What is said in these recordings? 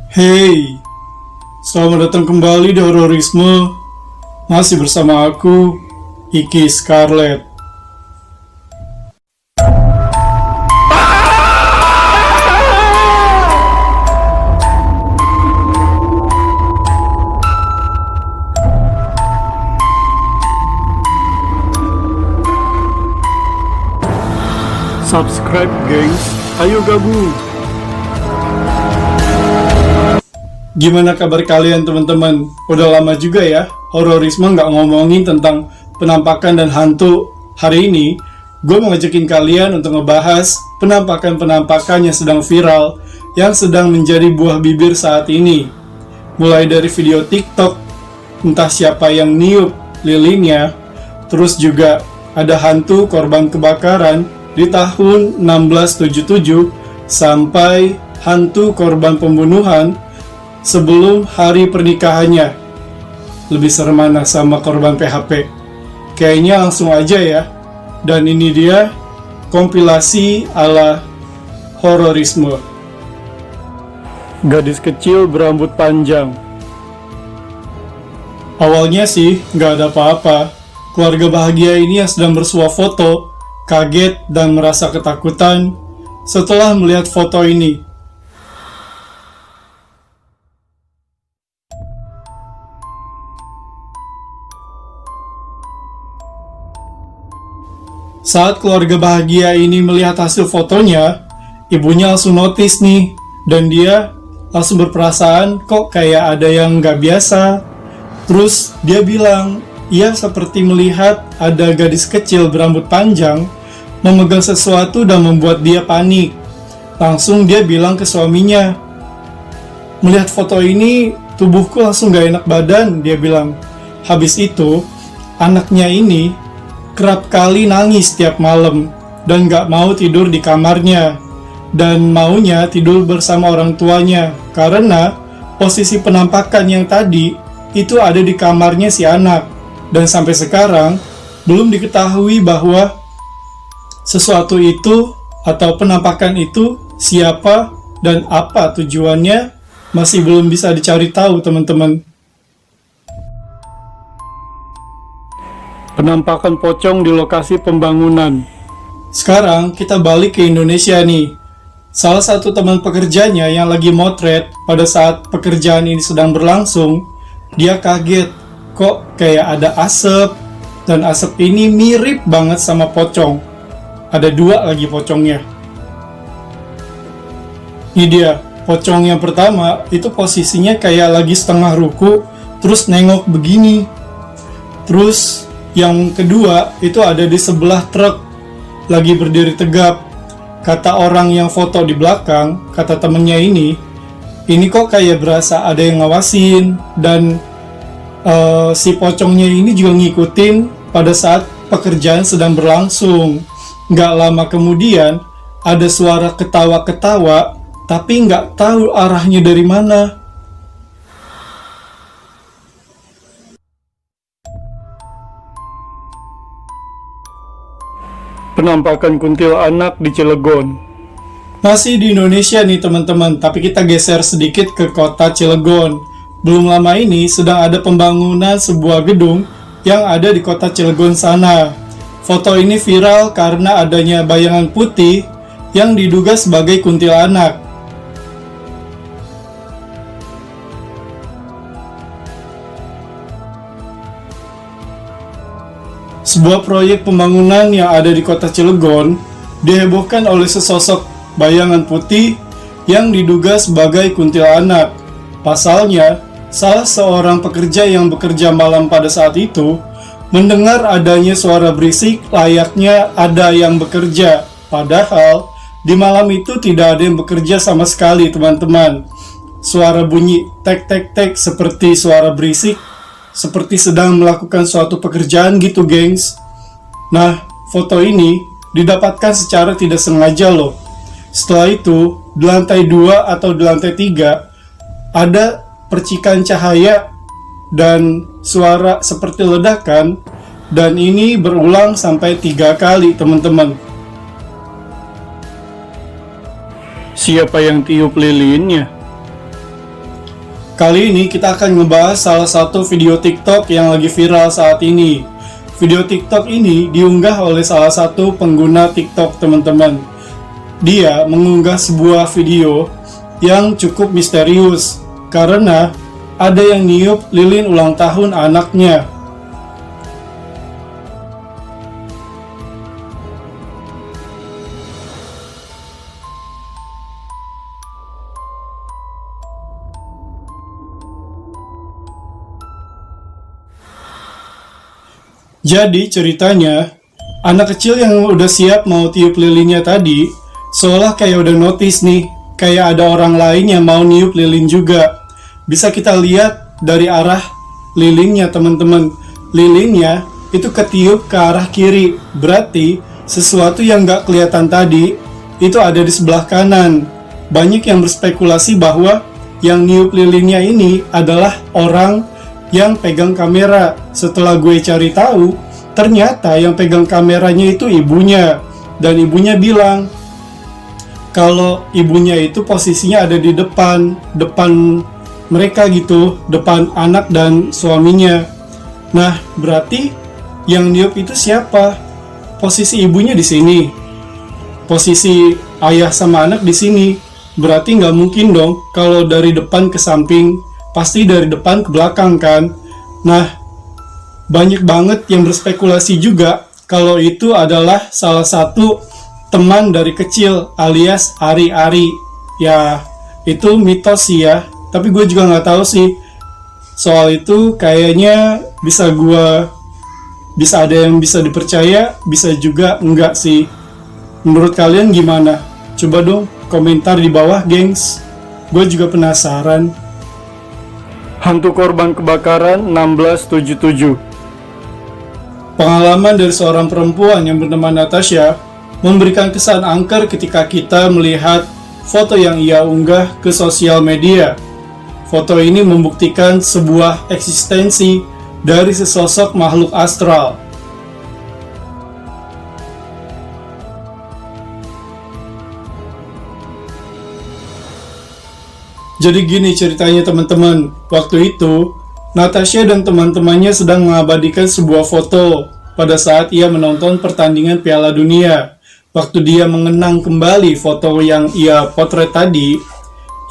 Hey, selamat datang kembali di Hororisme. Masih bersama aku, Iki Scarlett. Subscribe gengs, ayo gabung. Gimana kabar kalian teman-teman? Udah lama juga ya Hororisme nggak ngomongin tentang penampakan dan hantu. Hari ini gue mau ngajakin kalian untuk ngebahas penampakan-penampakan yang sedang viral, yang sedang menjadi buah bibir saat ini. Mulai dari video TikTok, entah siapa yang niup lilinnya, terus juga ada hantu korban kebakaran di tahun 1677, sampai hantu korban pembunuhan sebelum hari pernikahannya. Lebih serem mana sama korban PHP? Kayaknya langsung aja ya. Dan ini dia kompilasi ala Hororisme. Gadis kecil berambut panjang. Awalnya sih nggak ada apa-apa. Keluarga bahagia ini yang sedang bersuah foto kaget dan merasa ketakutan setelah melihat foto ini. Saat keluarga bahagia ini melihat hasil fotonya, ibunya langsung notice nih, dan dia langsung berperasaan kok kayak ada yang nggak biasa. Terus dia bilang, ia seperti melihat ada gadis kecil berambut panjang memegang sesuatu dan membuat dia panik. Langsung dia bilang ke suaminya, melihat foto ini tubuhku langsung gak enak badan, dia bilang. Habis itu, anaknya ini kerap kali nangis setiap malam dan gak mau tidur di kamarnya, dan maunya tidur bersama orang tuanya karena posisi penampakan yang tadi itu ada di kamarnya si anak. Dan sampai sekarang belum diketahui bahwa sesuatu itu atau penampakan itu siapa dan apa tujuannya, masih belum bisa dicari tahu teman-teman. Penampakan pocong di lokasi pembangunan. Sekarang kita balik ke Indonesia nih. Salah satu teman pekerjanya yang lagi motret pada saat pekerjaan ini sedang berlangsung, dia kaget kok kayak ada asap, dan asap ini mirip banget sama pocong. Ada dua lagi pocongnya. Ini dia, pocong yang pertama itu posisinya kayak lagi setengah ruku, terus nengok begini. Terus yang kedua itu ada di sebelah truk, lagi berdiri tegap. Kata orang yang foto di belakang, kata temennya ini kok kayak berasa ada yang ngawasin, dan si pocongnya ini juga ngikutin pada saat pekerjaan sedang berlangsung. Gak lama kemudian ada suara ketawa-ketawa, tapi gak tahu arahnya dari mana. Penampakan kuntilanak di Cilegon. Masih di Indonesia nih teman-teman, tapi kita geser sedikit ke kota Cilegon. Belum lama ini sedang ada pembangunan sebuah gedung yang ada di kota Cilegon sana. Foto ini viral karena adanya bayangan putih yang diduga sebagai kuntilanak. Sebuah proyek pembangunan yang ada di kota Cilegon dihebohkan oleh sesosok bayangan putih yang diduga sebagai kuntilanak. Pasalnya, salah seorang pekerja yang bekerja malam pada saat itu mendengar adanya suara berisik layaknya ada yang bekerja. Padahal, di malam itu tidak ada yang bekerja sama sekali teman-teman. Suara bunyi tek-tek-tek seperti suara berisik, seperti sedang melakukan suatu pekerjaan gitu gengs. Nah, foto ini didapatkan secara tidak sengaja loh. Setelah itu, di lantai 2 atau di lantai 3 ada percikan cahaya dan suara seperti ledakan, dan ini berulang sampai 3 kali teman-teman. Siapa yang tiup lilinnya? Kali ini kita akan ngebahas salah satu video TikTok yang lagi viral saat ini. Video TikTok ini diunggah oleh salah satu pengguna TikTok, teman-teman. Dia mengunggah sebuah video yang cukup misterius karena ada yang niup lilin ulang tahun anaknya. Jadi ceritanya, anak kecil yang udah siap mau tiup lilinnya tadi, seolah kayak udah notice nih, kayak ada orang lain yang mau niup lilin juga. Bisa kita lihat dari arah lilinnya, teman-teman. Lilinnya itu ketiup ke arah kiri, berarti sesuatu yang gak kelihatan tadi, itu ada di sebelah kanan. Banyak yang berspekulasi bahwa yang niup lilinnya ini adalah orang yang pegang kamera. Setelah gue cari tahu, ternyata yang pegang kameranya itu ibunya. Dan ibunya bilang kalau ibunya itu posisinya ada di depan mereka gitu, depan anak dan suaminya. Nah, berarti yang niup itu siapa? Posisi ibunya di sini, posisi ayah sama anak di sini. Berarti nggak mungkin dong kalau dari depan ke samping, pasti dari depan ke belakang kan. Nah, banyak banget yang berspekulasi juga kalau itu adalah salah satu teman dari kecil alias Ari-Ari. Ya, itu mitos sih ya, tapi gue juga nggak tahu sih soal itu. Kayaknya bisa ada yang bisa dipercaya, bisa juga enggak sih. Menurut kalian gimana? Coba dong komentar di bawah, gengs. Gue juga penasaran. Hantu korban kebakaran 1677. Pengalaman dari seorang perempuan yang bernama Natasha memberikan kesan angker ketika kita melihat foto yang ia unggah ke sosial media. Foto ini membuktikan sebuah eksistensi dari sesosok makhluk astral. Jadi gini ceritanya, teman-teman. Waktu itu, Natasha dan teman-temannya sedang mengabadikan sebuah foto pada saat ia menonton pertandingan Piala Dunia. Waktu dia mengenang kembali foto yang ia potret tadi,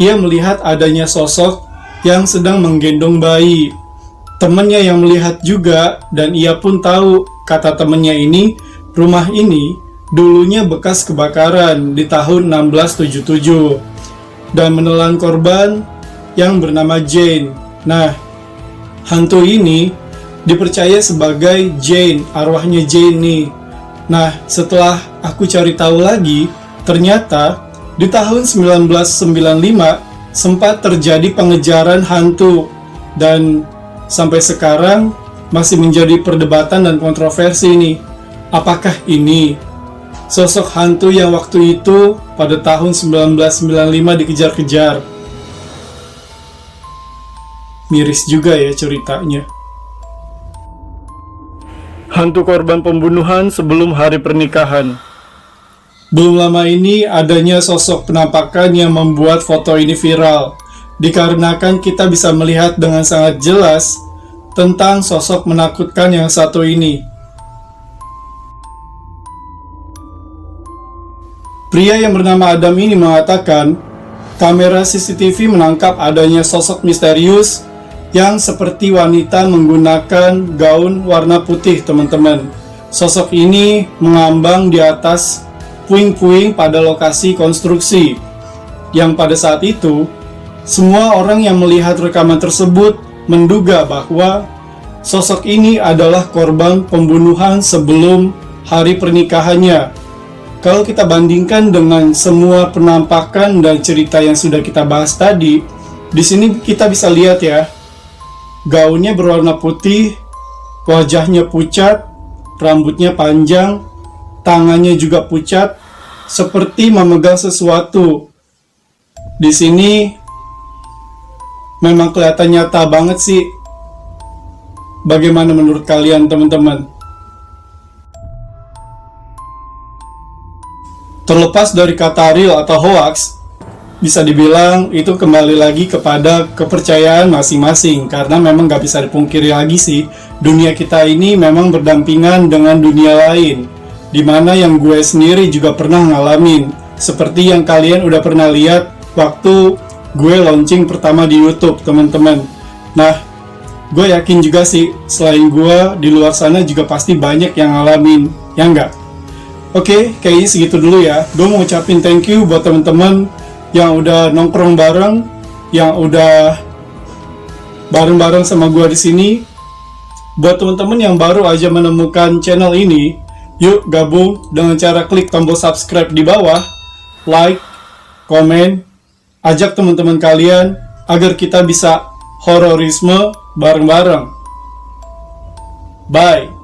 ia melihat adanya sosok yang sedang menggendong bayi. Temannya yang melihat juga, dan ia pun tahu, kata temannya ini, rumah ini dulunya bekas kebakaran di tahun 1677. Dan menelan korban yang bernama Jane. Nah, hantu ini dipercaya sebagai Jane, arwahnya Jane nih. Nah, setelah aku cari tahu lagi, ternyata di tahun 1995 sempat terjadi pengejaran hantu, dan sampai sekarang masih menjadi perdebatan dan kontroversi nih. Apakah ini sosok hantu yang waktu itu pada tahun 1995 dikejar-kejar? Miris juga ya ceritanya. Hantu korban pembunuhan sebelum hari pernikahan. Belum lama ini adanya sosok penampakan yang membuat foto ini viral, dikarenakan kita bisa melihat dengan sangat jelas tentang sosok menakutkan yang satu ini. Pria yang bernama Adam ini mengatakan, kamera CCTV menangkap adanya sosok misterius yang seperti wanita menggunakan gaun warna putih, teman-teman. Sosok ini mengambang di atas puing-puing pada lokasi konstruksi, yang pada saat itu, semua orang yang melihat rekaman tersebut menduga bahwa sosok ini adalah korban pembunuhan sebelum hari pernikahannya. Kalau kita bandingkan dengan semua penampakan dan cerita yang sudah kita bahas tadi, di sini kita bisa lihat ya, gaunnya berwarna putih, wajahnya pucat, rambutnya panjang, tangannya juga pucat, seperti memegang sesuatu. Di sini memang kelihatan nyata banget sih. Bagaimana menurut kalian, teman-teman? Terlepas dari kata real atau hoax, bisa dibilang itu kembali lagi kepada kepercayaan masing-masing, karena memang gak bisa dipungkiri lagi sih, dunia kita ini memang berdampingan dengan dunia lain, dimana yang gue sendiri juga pernah ngalamin, seperti yang kalian udah pernah lihat waktu gue launching pertama di YouTube, teman-teman. Nah, gue yakin juga sih, selain gue, di luar sana juga pasti banyak yang ngalamin, ya enggak? Oke, kayaknya segitu dulu ya. Gue mau ngucapin thank you buat teman-teman yang udah nongkrong bareng, yang udah bareng-bareng sama gue di sini. Buat teman-teman yang baru aja menemukan channel ini, yuk gabung dengan cara klik tombol subscribe di bawah, like, komen, ajak teman-teman kalian agar kita bisa hororisme bareng-bareng. Bye.